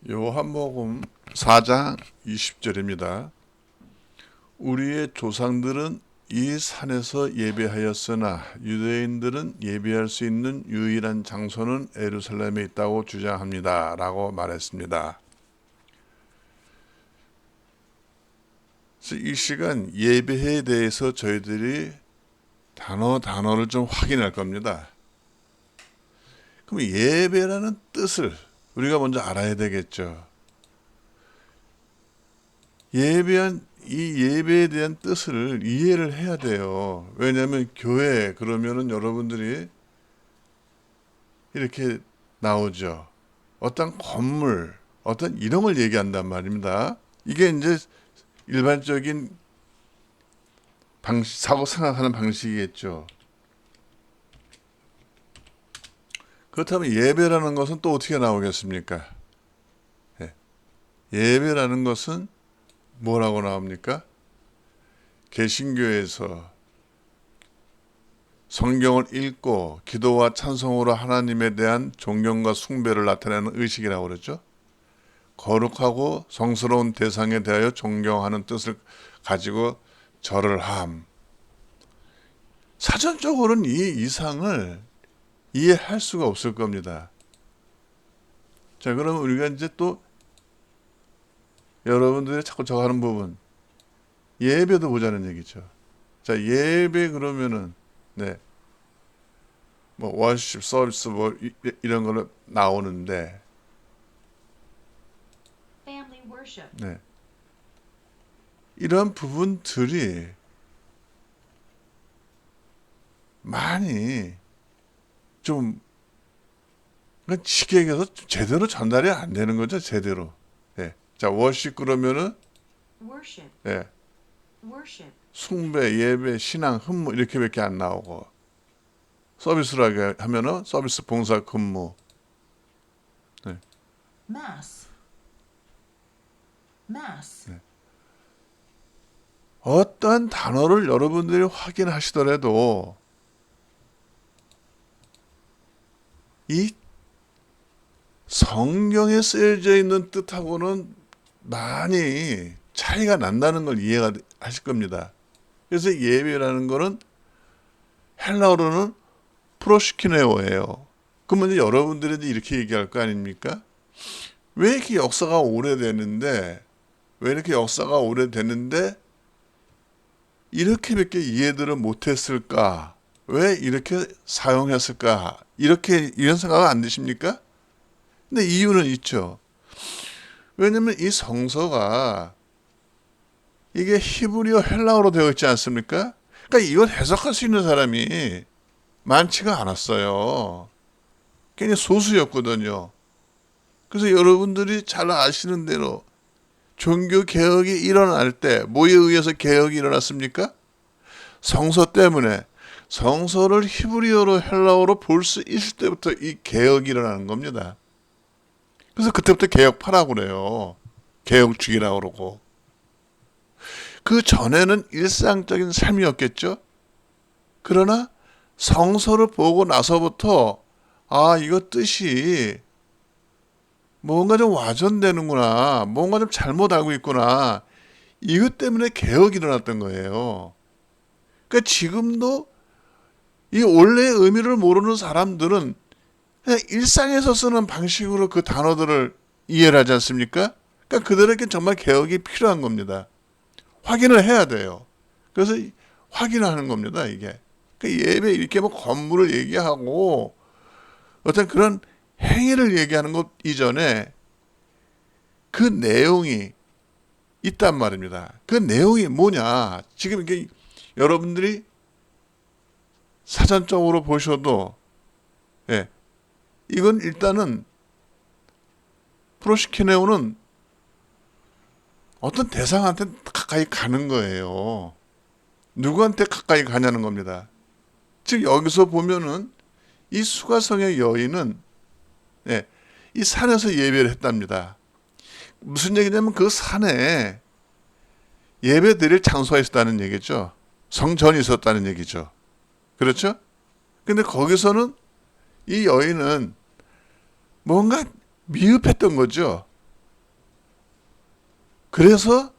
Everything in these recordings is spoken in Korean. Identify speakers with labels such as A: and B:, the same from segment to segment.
A: 요한복음 4장 20절입니다. 우리의 조상들은 이 산에서 예배하였으나 유대인들은 예배할 수 있는 유일한 장소는 예루살렘에 있다고 주장합니다. 라고 말했습니다. 그래서 이 시간 예배에 대해서 저희들이 단어를 좀 확인할 겁니다. 그럼 예배라는 뜻을 우리가 먼저 알아야 되겠죠. 이 예배에 대한 뜻을 이해를 해야 돼요. 왜냐하면 교회 그러면은 여러분들이 이렇게 나오죠. 어떤 건물, 어떤 이름을 얘기한단 말입니다. 이게 이제 일반적인 사고 생각하는 방식이겠죠. 그렇다면 예배라는 것은 또 어떻게 나오겠습니까? 예배라는 것은 뭐라고 나옵니까? 개신교에서 성경을 읽고 기도와 찬송으로 하나님에 대한 존경과 숭배를 나타내는 의식이라고 그러죠. 거룩하고 성스러운 대상에 대하여 존경하는 뜻을 가지고 절을 함. 사전적으로는 이 이상을 이해할 수가 없을 겁니다. 자, 그러면 우리가 이제 또 여러분들이 자꾸 저거 하는 부분, 예배도 보자는 얘기죠. 자, 예배 그러면은, 네. 뭐, 워십, 서비스, 뭐, 이런 거로 나오는데, 네. 이런 부분들이 많이 좀, 쉽게 얘기해서 제대로 전달이 안 되는 거죠, 제대로. 네. 자, 워십 그러면은, 네. 숭배, 예배, 신앙, 흠모 이렇게밖에 안 나오고 서비스라고 하면은 서비스, 봉사, 근무. 네. 네. 어떤 단어를 여러분들이 확인하시더라도 이 성경에 쓰여져 있는 뜻하고는 많이 차이가 난다는 걸 이해가 하실 겁니다. 그래서 예배라는 거는 헬라어로는 프로시키네오예요. 그러면 이제 여러분들이 이렇게 얘기할 거 아닙니까? 왜 이렇게 역사가 오래됐는데 이렇게밖에 이해들을 못했을까? 왜 이렇게 사용했을까? 이런 생각 안 드십니까? 근데 이유는 있죠. 왜냐면 이 성서가 이게 히브리어 헬라어로 되어 있지 않습니까? 그러니까 이걸 해석할 수 있는 사람이 많지가 않았어요. 굉장히 소수였거든요. 그래서 여러분들이 잘 아시는 대로 종교 개혁이 일어날 때 뭐에 의해서 개혁이 일어났습니까? 성서 때문에. 성서를 히브리어로 헬라어로 볼 수 있을 때부터 이 개혁이 일어나는 겁니다. 그래서 그때부터 개혁파라고 그래요. 개혁주의라고 그러고. 그 전에는 일상적인 삶이었겠죠. 그러나 성서를 보고 나서부터 이거 뜻이 뭔가 좀 와전되는구나. 뭔가 좀 잘못 알고 있구나. 이것 때문에 개혁이 일어났던 거예요. 그러니까 지금도 이 원래의 의미를 모르는 사람들은 그냥 일상에서 쓰는 방식으로 그 단어들을 이해를 하지 않습니까? 그러니까 그들에게 정말 개혁이 필요한 겁니다. 확인을 해야 돼요. 그래서 확인하는 겁니다, 이게. 그러니까 예배 이렇게 뭐 건물을 얘기하고 어떤 그런 행위를 얘기하는 것 이전에 그 내용이 있단 말입니다. 그 내용이 뭐냐? 지금 이게 여러분들이 사전적으로 보셔도 이건 일단은 프로시키네오는 어떤 대상한테 가까이 가는 거예요. 누구한테 가까이 가냐는 겁니다. 즉 여기서 보면은 이 수가성의 여인은 이 산에서 예배를 했답니다. 무슨 얘기냐면 그 산에 예배 드릴 장소가 있었다는 얘기죠. 성전이 있었다는 얘기죠. 그렇죠? 근데 거기서는 이 여인은 뭔가 미흡했던 거죠. 그래서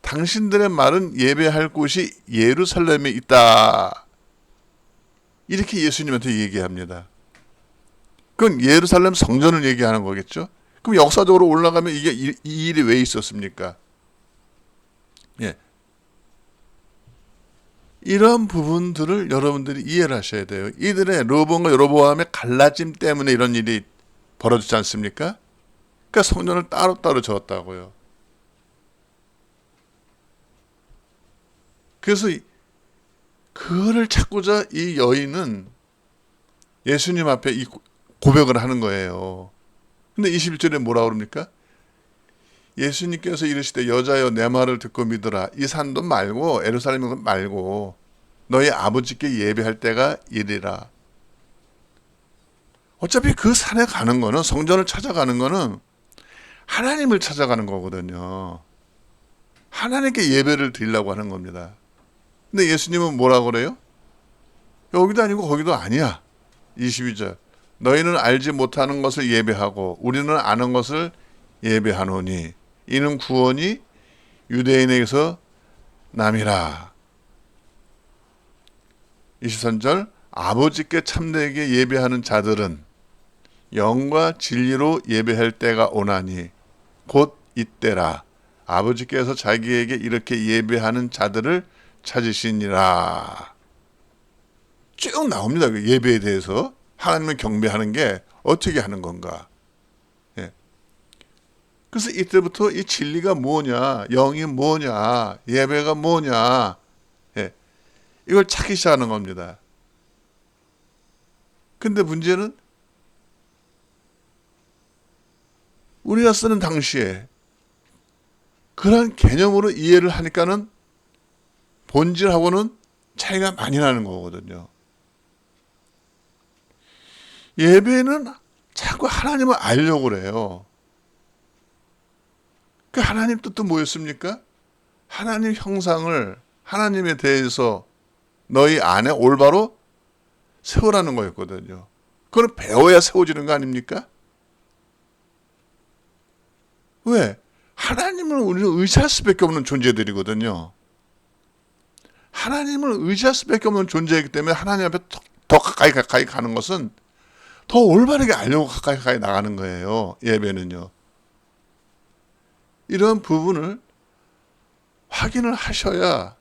A: 당신들의 말은 예배할 곳이 예루살렘에 있다. 이렇게 예수님한테 얘기합니다. 그건 예루살렘 성전을 얘기하는 거겠죠. 그럼 역사적으로 올라가면 이게 이 일이 왜 있었습니까? 예. 이런 부분들을 여러분들이 이해를 하셔야 돼요. 이들의 르호보암과 여로보암의 갈라짐 때문에 이런 일이 벌어지지 않습니까? 그러니까 성전을 따로따로 지었다고요. 그래서 그거를 찾고자 이 여인은 예수님 앞에 이 고백을 하는 거예요. 근데 21절에 뭐라 그럽니까? 예수님께서 이르시되 여자여 내 말을 듣고 믿으라. 이 산도 말고 예루살렘 말고 너희 아버지께 예배할 때가 이리라. 어차피 그 산에 가는 거는, 성전을 찾아가는 거는 하나님을 찾아가는 거거든요. 하나님께 예배를 드리려고 하는 겁니다. 근데 예수님은 뭐라 그래요? 여기도 아니고 거기도 아니야. 22절. 너희는 알지 못하는 것을 예배하고 우리는 아는 것을 예배하노니 이는 구원이 유대인에게서 남이라. 23절. 아버지께 참되게 예배하는 자들은 영과 진리로 예배할 때가 오나니 곧 이때라. 아버지께서 자기에게 이렇게 예배하는 자들을 찾으시니라. 쭉 나옵니다. 예배에 대해서. 하나님을 경배하는 게 어떻게 하는 건가. 예. 그래서 이때부터 이 진리가 뭐냐, 영이 뭐냐, 예배가 뭐냐, 예. 이걸 찾기 시작하는 겁니다. 근데 문제는 우리가 쓰는 당시에 그런 개념으로 이해를 하니까는 본질하고는 차이가 많이 나는 거거든요. 예배는 자꾸 하나님을 알려고 그래요. 그 하나님 뜻도 뭐였습니까? 하나님 형상을, 하나님에 대해서 너희 안에 올바로 세우라는 거였거든요. 그건 배워야 세워지는 거 아닙니까? 왜? 하나님을 우리는 의지할 수밖에 없는 존재들이거든요. 하나님을 의지할 수밖에 없는 존재이기 때문에 하나님 앞에 더 가까이 가는 것은 더 올바르게 알려고 가까이 나가는 거예요. 예배는요. 이런 부분을 확인을 하셔야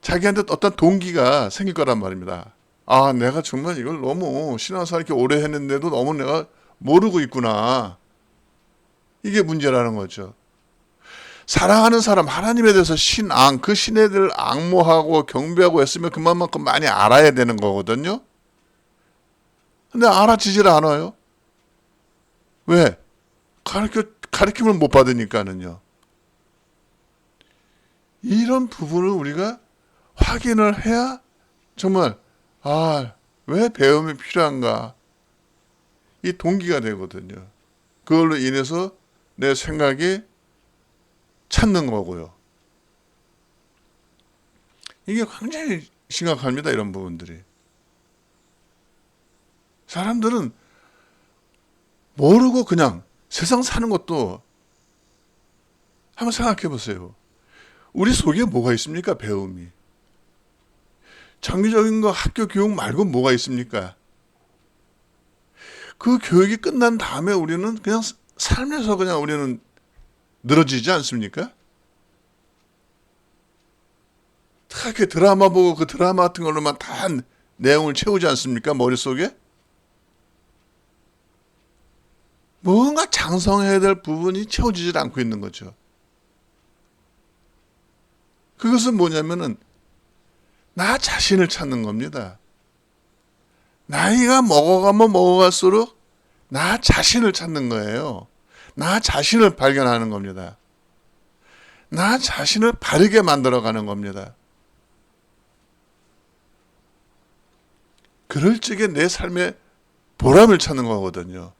A: 자기한테 어떤 동기가 생길 거란 말입니다. 아, 내가 정말 이걸 너무 신앙생활 이렇게 오래 했는데도 너무 내가 모르고 있구나. 이게 문제라는 거죠. 사랑하는 사람, 하나님에 대해서 신앙, 그 신에 대해 앙모하고 경배하고 했으면 그만큼 많이 알아야 되는 거거든요. 근데 알아지질 않아요. 왜? 가르침을 못 받으니까는요. 이런 부분을 우리가 확인을 해야 정말 왜 배움이 필요한가? 이 동기가 되거든요. 그걸로 인해서 내 생각이 찾는 거고요. 이게 굉장히 심각합니다. 이런 부분들이. 사람들은 모르고 그냥 세상 사는 것도 한번 생각해 보세요. 우리 속에 뭐가 있습니까? 배움이. 정기적인 거 학교 교육 말고 뭐가 있습니까? 그 교육이 끝난 다음에 우리는 그냥 삶에서 그냥 우리는 늘어지지 않습니까? 그렇게 드라마 보고 그 드라마 같은 걸로만 다 내용을 채우지 않습니까? 머릿속에? 뭔가 장성해야 될 부분이 채워지질 않고 있는 거죠. 그것은 뭐냐면은 나 자신을 찾는 겁니다. 나이가 먹어가면 먹어갈수록 나 자신을 찾는 거예요. 나 자신을 발견하는 겁니다. 나 자신을 바르게 만들어가는 겁니다. 그럴 적에 내 삶의 보람을 찾는 거거든요.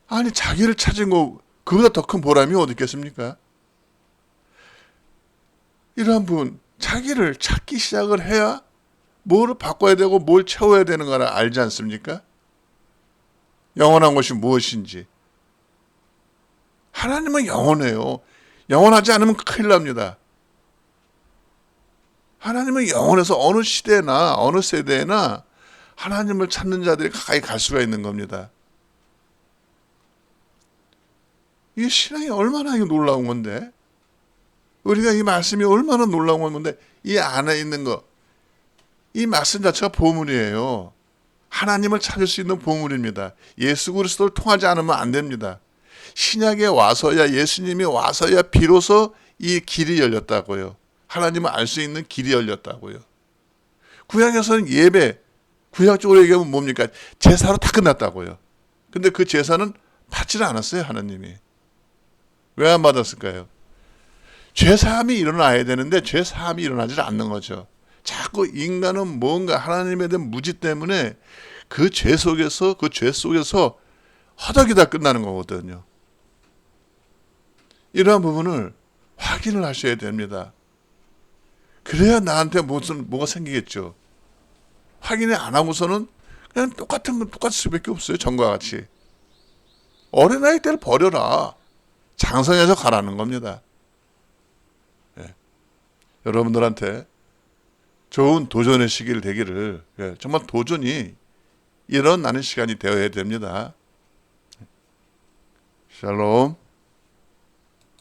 A: 아니, 자기를 찾은 거 그보다 더 큰 보람이 어디 있겠습니까? 이러한 부분, 자기를 찾기 시작을 해야 뭐를 바꿔야 되고 뭘 채워야 되는 거를 알지 않습니까? 영원한 것이 무엇인지, 하나님은 영원해요. 영원하지 않으면 큰일 납니다. 하나님은 영원해서 어느 시대나 어느 세대나 하나님을 찾는 자들이 가까이 갈 수가 있는 겁니다. 이 신앙이 얼마나 놀라운 건데, 우리가 이 말씀이 얼마나 놀라운 건데, 이 안에 있는 거, 이 말씀 자체가 보물이에요. 하나님을 찾을 수 있는 보물입니다. 예수 그리스도를 통하지 않으면 안 됩니다. 신약에 와서야, 예수님이 와서야 비로소 이 길이 열렸다고요. 하나님을 알 수 있는 길이 열렸다고요. 구약에서는 예배, 구약적으로 얘기하면 뭡니까? 제사로 다 끝났다고요. 근데 그 제사는 받지를 않았어요, 하나님이. 왜 안 받았을까요? 죄사함이 일어나야 되는데 죄사함이 일어나지 않는 거죠. 자꾸 인간은 뭔가 하나님에 대한 무지 때문에 그 죄 속에서 허덕이다 끝나는 거거든요. 이러한 부분을 확인을 하셔야 됩니다. 그래야 나한테 뭐가 생기겠죠. 확인을 안 하고서는 그냥 똑같은 건 똑같을 수밖에 없어요. 전과 같이. 어린아이 때를 버려라. 장성해서 가라는 겁니다. 예. 여러분들한테 좋은 도전의 시기를 되기를, 정말 도전이 일어나는 시간이 되어야 됩니다. 샬롬.